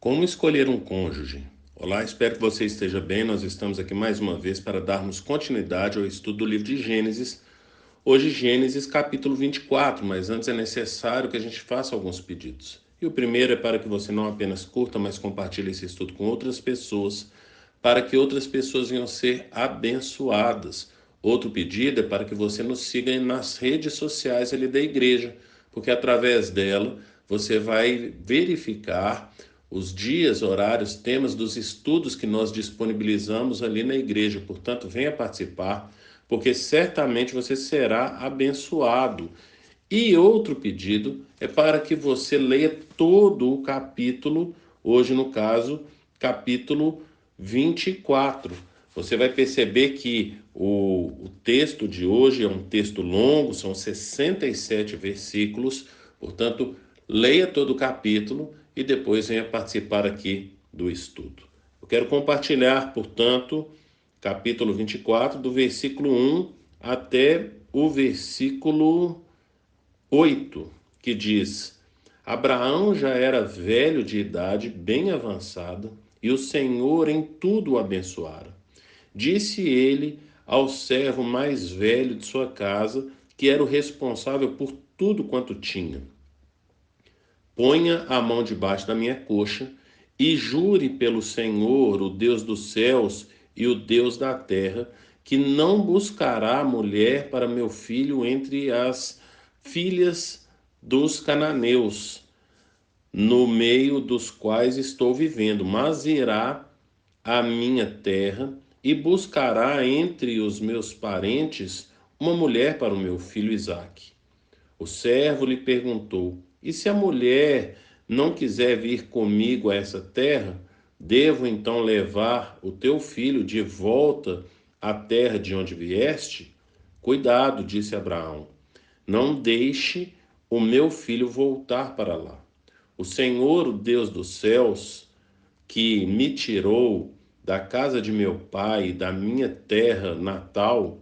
Como escolher um cônjuge? Olá, espero que você esteja bem. Nós estamos aqui mais uma vez para darmos continuidade ao estudo do livro de Gênesis. Hoje, Gênesis capítulo 24, mas antes é necessário que a gente faça alguns pedidos. E o primeiro é para que você não apenas curta, mas compartilhe esse estudo com outras pessoas, para que outras pessoas venham ser abençoadas. Outro pedido é para que você nos siga nas redes sociais ali da igreja, porque através dela você vai verificar os dias, horários, temas dos estudos que nós disponibilizamos ali na igreja. Portanto, venha participar, porque certamente você será abençoado. E outro pedido é para que você leia todo o capítulo, hoje no caso, capítulo 24. Você vai perceber que o texto de hoje é um texto longo, são 67 versículos, portanto, leia todo o capítulo e depois venha participar aqui do estudo. Eu quero compartilhar, portanto, capítulo 24, do versículo 1 até o versículo 8, que diz: Abraão já era velho de idade, bem avançada, e o Senhor em tudo o abençoara. Disse ele ao servo mais velho de sua casa, que era o responsável por tudo quanto tinha: Ponha a mão debaixo da minha coxa e jure pelo Senhor, o Deus dos céus e o Deus da terra, que não buscará mulher para meu filho entre as filhas dos cananeus, no meio dos quais estou vivendo, mas irá à minha terra e buscará entre os meus parentes uma mulher para o meu filho Isaque. O servo lhe perguntou: E se a mulher não quiser vir comigo a essa terra, devo então levar o teu filho de volta à terra de onde vieste? Cuidado, disse Abraão, não deixe o meu filho voltar para lá. O Senhor, o Deus dos céus, que me tirou da casa de meu pai, da minha terra natal,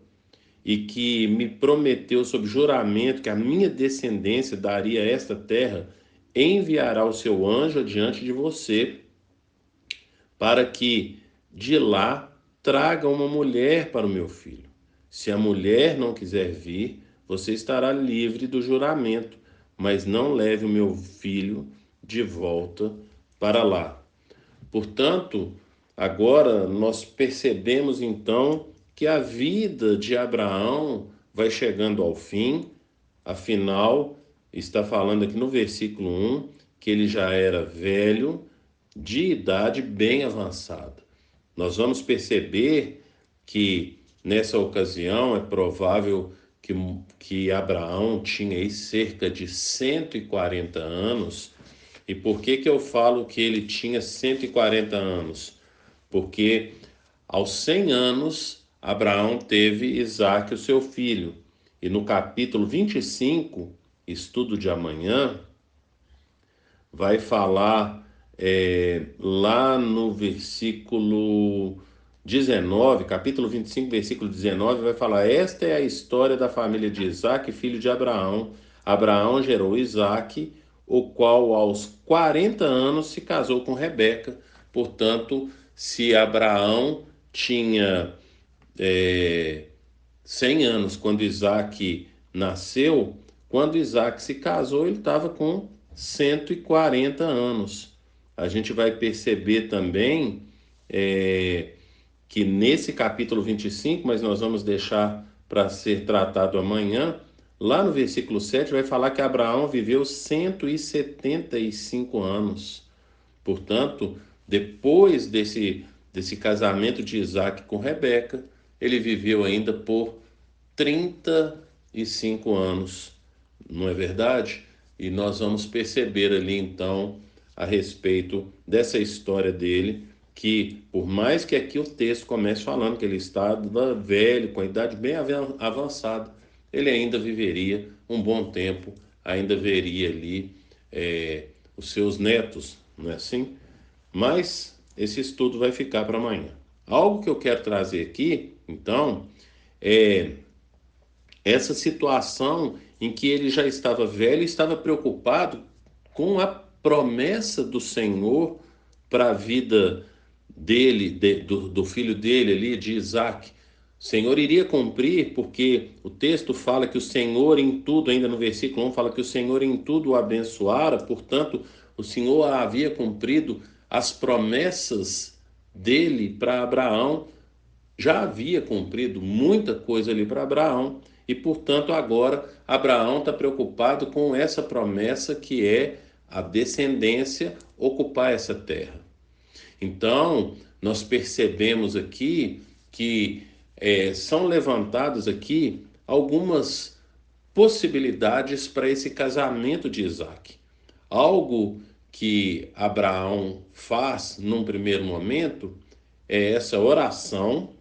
e que me prometeu sob juramento que a minha descendência daria esta terra, enviará o seu anjo adiante de você, para que de lá traga uma mulher para o meu filho. Se a mulher não quiser vir, você estará livre do juramento, mas não leve o meu filho de volta para lá. Portanto, agora nós percebemos então que a vida de Abraão vai chegando ao fim, afinal, está falando aqui no versículo 1 que ele já era velho, de idade bem avançada. Nós vamos perceber que nessa ocasião é provável que Abraão tinha aí cerca de 140 anos. E por que eu falo que ele tinha 140 anos? Porque aos 100 anos, Abraão teve Isaque, o seu filho. E no capítulo 25, estudo de amanhã, vai falar lá no versículo 19, capítulo 25, versículo 19, vai falar: Esta é a história da família de Isaque, filho de Abraão. Abraão gerou Isaque, o qual aos 40 anos se casou com Rebeca. Portanto, se Abraão tinha 100 anos quando Isaac nasceu, quando Isaac se casou, ele estava com 140 anos. A gente vai perceber também que nesse capítulo 25, mas nós vamos deixar para ser tratado amanhã, lá no versículo 7 vai falar que Abraão viveu 175 anos. Portanto, depois desse casamento de Isaac com Rebeca, ele viveu ainda por 35 anos, não é verdade? E nós vamos perceber ali então a respeito dessa história dele, que por mais que aqui o texto comece falando que ele está velho, com a idade bem avançada, ele ainda viveria um bom tempo, ainda veria ali os seus netos, não é assim? Mas esse estudo vai ficar para amanhã. Algo que eu quero trazer aqui, então, é essa situação em que ele já estava velho e estava preocupado com a promessa do Senhor para a vida dele, do filho dele ali, de Isaac. O Senhor iria cumprir, porque o texto fala que o Senhor em tudo, ainda no versículo 1, fala que o Senhor em tudo o abençoara, portanto, o Senhor havia cumprido as promessas dele para Abraão, já havia cumprido muita coisa ali para Abraão, e portanto agora Abraão está preocupado com essa promessa que é a descendência ocupar essa terra. Então, nós percebemos aqui que são levantadas aqui algumas possibilidades para esse casamento de Isaac. Algo que Abraão faz num primeiro momento é essa oração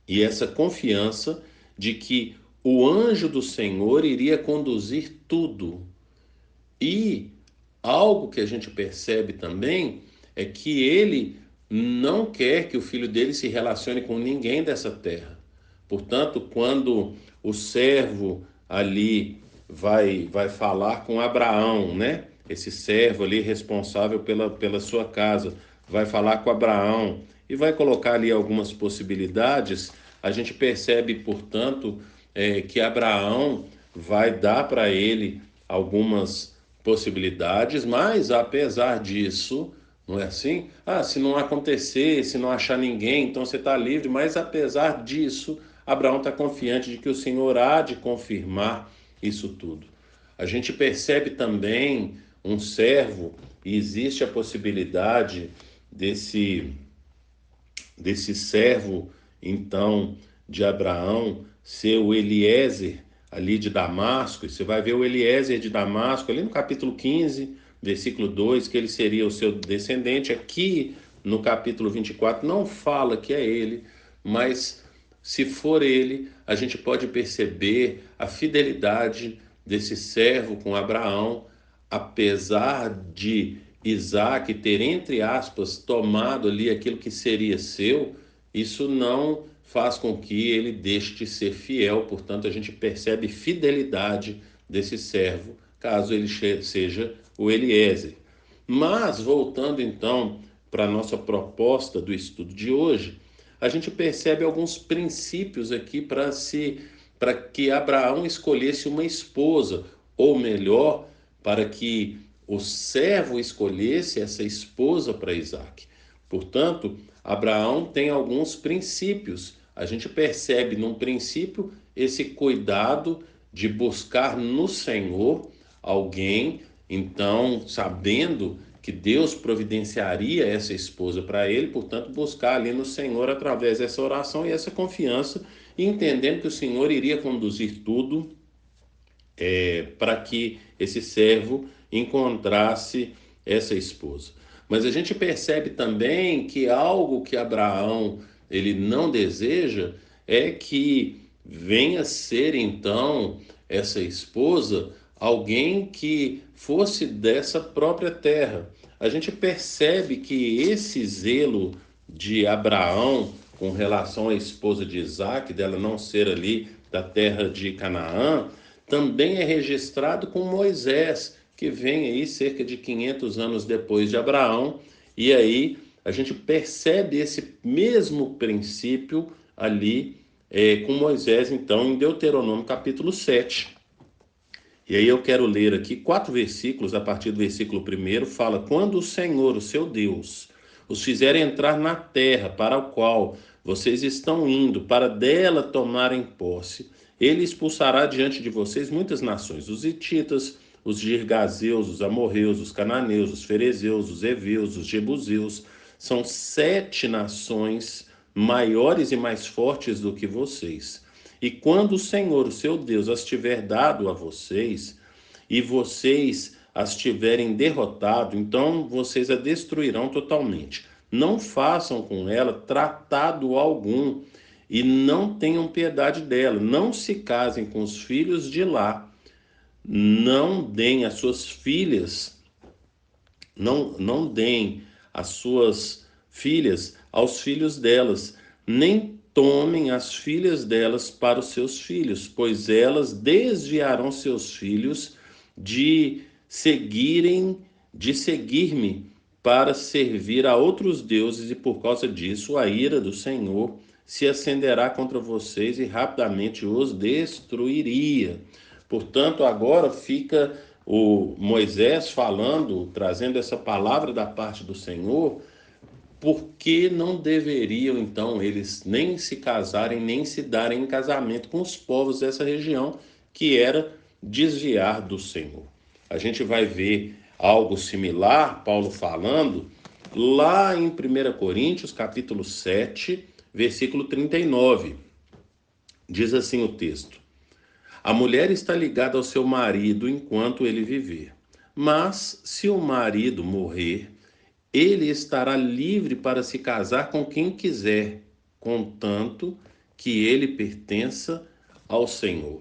e essa confiança de que o anjo do Senhor iria conduzir tudo. E algo que a gente percebe também é que ele não quer que o filho dele se relacione com ninguém dessa terra. Portanto, quando o servo ali vai falar com Abraão, né? Esse servo ali responsável pela sua casa, vai falar com Abraão e vai colocar ali algumas possibilidades, a gente percebe, portanto, que Abraão vai dar para ele algumas possibilidades, mas apesar disso, não é assim? Ah, se não acontecer, se não achar ninguém, então você está livre, mas apesar disso, Abraão está confiante de que o Senhor há de confirmar isso tudo. A gente percebe também um servo, e existe a possibilidade desse servo, então, de Abraão, ser o Eliezer, ali de Damasco. E você vai ver o Eliezer de Damasco, ali no capítulo 15, versículo 2, que ele seria o seu descendente. Aqui, no capítulo 24, não fala que é ele, mas se for ele, a gente pode perceber a fidelidade desse servo com Abraão, apesar de Isaac ter, entre aspas, tomado ali aquilo que seria seu, isso não faz com que ele deixe de ser fiel. Portanto, a gente percebe fidelidade desse servo, caso ele seja o Eliezer. Mas, voltando então para a nossa proposta do estudo de hoje, a gente percebe alguns princípios aqui para que Abraão escolhesse uma esposa, ou melhor, para que o servo escolhesse essa esposa para Isaac. Portanto, Abraão tem alguns princípios. A gente percebe, num princípio, esse cuidado de buscar no Senhor alguém, então, sabendo que Deus providenciaria essa esposa para ele, portanto, buscar ali no Senhor através dessa oração e essa confiança, e entendendo que o Senhor iria conduzir tudo para que esse servo encontrasse essa esposa. Mas a gente percebe também que algo que Abraão ele não deseja é que venha ser então essa esposa alguém que fosse dessa própria terra. A gente percebe que esse zelo de Abraão com relação à esposa de Isaac, dela não ser ali da terra de Canaã, também é registrado com Moisés, que vem aí cerca de 500 anos depois de Abraão, e aí a gente percebe esse mesmo princípio ali com Moisés, então, em Deuteronômio capítulo 7. E aí eu quero ler aqui 4 versículos, a partir do versículo 1, fala: quando o Senhor, o seu Deus, os fizer entrar na terra para a qual vocês estão indo, para dela tomarem posse, ele expulsará diante de vocês muitas nações, os hititas, os girgazeus, os amorreus, os cananeus, os ferezeus, os heveus, os jebuseus. São 7 nações maiores e mais fortes do que vocês. E quando o Senhor, o seu Deus, as tiver dado a vocês, e vocês as tiverem derrotado, então vocês a destruirão totalmente. Não façam com ela tratado algum, e não tenham piedade dela. Não se casem com os filhos de lá. Não deem as suas filhas, não deem as suas filhas aos filhos delas, nem tomem as filhas delas para os seus filhos, pois elas desviarão seus filhos de seguir-me para servir a outros deuses, e por causa disso a ira do Senhor se acenderá contra vocês e rapidamente os destruiria. Portanto, agora fica o Moisés falando, trazendo essa palavra da parte do Senhor, porque não deveriam então eles nem se casarem, nem se darem em casamento com os povos dessa região, que era desviar do Senhor. A gente vai ver algo similar, Paulo falando, lá em 1 Coríntios, capítulo 7, versículo 39. Diz assim o texto: a mulher está ligada ao seu marido enquanto ele viver. Mas, se o marido morrer, ele estará livre para se casar com quem quiser, contanto que ele pertença ao Senhor.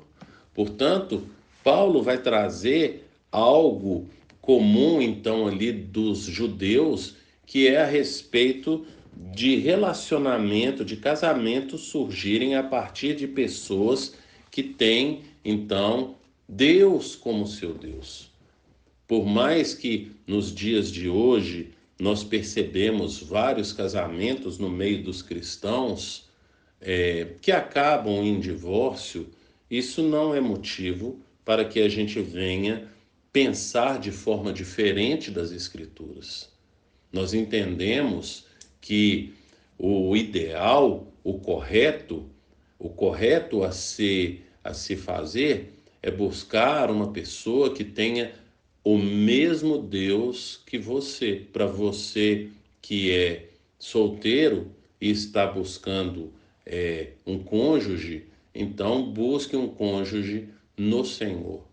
Portanto, Paulo vai trazer algo comum, então, ali dos judeus, que é a respeito de relacionamento, de casamento surgirem a partir de pessoas que têm, então, Deus como seu Deus. Por mais que nos dias de hoje nós percebemos vários casamentos no meio dos cristãos que acabam em divórcio, isso não é motivo para que a gente venha pensar de forma diferente das Escrituras. Nós entendemos que o ideal, o correto a se fazer é buscar uma pessoa que tenha o mesmo Deus que você. Para você que é solteiro e está buscando um cônjuge, então busque um cônjuge no Senhor.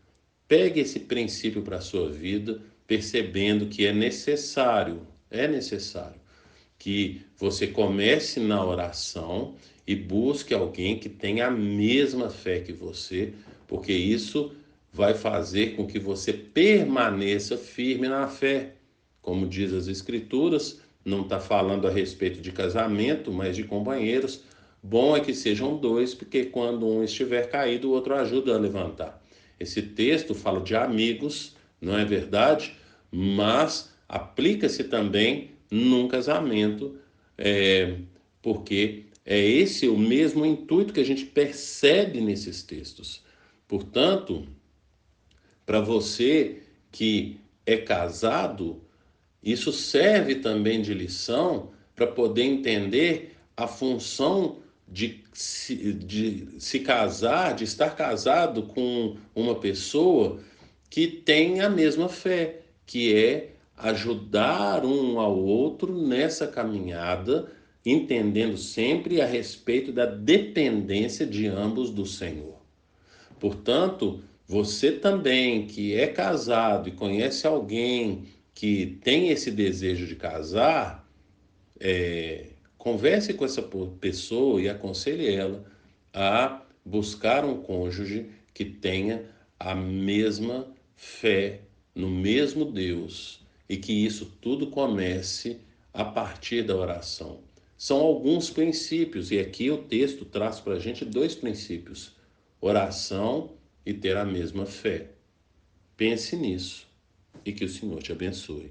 Pegue esse princípio para a sua vida, percebendo que é necessário que você comece na oração e busque alguém que tenha a mesma fé que você, porque isso vai fazer com que você permaneça firme na fé. Como diz as Escrituras, não está falando a respeito de casamento, mas de companheiros. Bom é que sejam dois, porque quando um estiver caído, o outro ajuda a levantar. Esse texto fala de amigos, não é verdade? Mas aplica-se também num casamento, porque é esse o mesmo intuito que a gente percebe nesses textos. Portanto, para você que é casado, isso serve também de lição para poder entender a função de se casar, de estar casado com uma pessoa que tem a mesma fé, que é ajudar um ao outro nessa caminhada, entendendo sempre a respeito da dependência de ambos do Senhor. Portanto, você também que é casado e conhece alguém que tem esse desejo de casar, converse com essa pessoa e aconselhe ela a buscar um cônjuge que tenha a mesma fé no mesmo Deus e que isso tudo comece a partir da oração. São alguns princípios, e aqui o texto traz para a gente dois princípios: oração e ter a mesma fé. Pense nisso e que o Senhor te abençoe.